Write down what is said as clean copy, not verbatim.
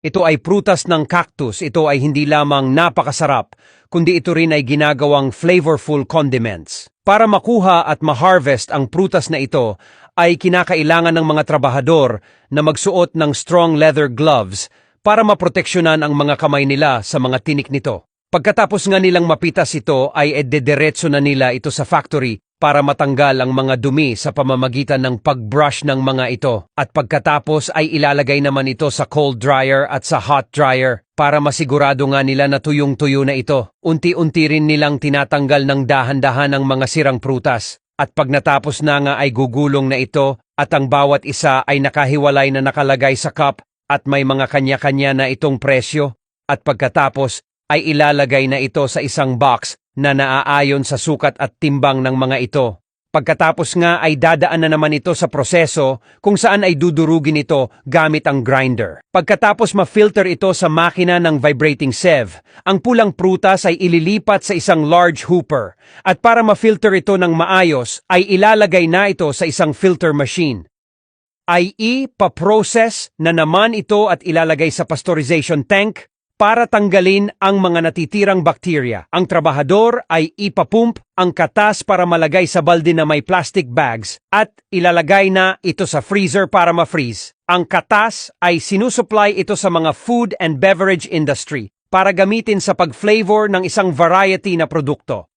Ito ay prutas ng cactus. Ito ay hindi lamang napakasarap, kundi ito rin ay ginagawang flavorful condiments. Para makuha at ma-harvest ang prutas na ito, ay kinakailangan ng mga trabahador na magsuot ng strong leather gloves para maproteksyonan ang mga kamay nila sa mga tinik nito. Pagkatapos nga nilang mapitas ito ay edederetso na nila ito sa factory para matanggal ang mga dumi sa pamamagitan ng pag-brush ng mga ito. At pagkatapos ay ilalagay naman ito sa cold dryer at sa hot dryer para masigurado nga nila na tuyong-tuyo na ito. Unti-unti rin nilang tinatanggal ng dahan-dahan ang mga sirang prutas. At pag natapos na nga ay gugulong na ito at ang bawat isa ay nakahiwalay na nakalagay sa cup at may mga kanya-kanya na itong presyo. At pagkatapos ay ilalagay na ito sa isang box na naaayon sa sukat at timbang ng mga ito. Pagkatapos nga ay dadaan na naman ito sa proseso kung saan ay dudurugin ito gamit ang grinder. Pagkatapos ma-filter ito sa makina ng vibrating sieve, ang pulang prutas ay ililipat sa isang large hooper. At para ma-filter ito ng maayos, ay ilalagay na ito sa isang filter machine. Ay ipaprocess na naman ito at ilalagay sa pasteurization tank para tanggalin ang mga natitirang bakterya. Ang trabahador ay ipapump ang katas para malagay sa balde na may plastic bags at ilalagay na ito sa freezer para ma-freeze. Ang katas ay sinusupply ito sa mga food and beverage industry para gamitin sa pag-flavor ng isang variety na produkto.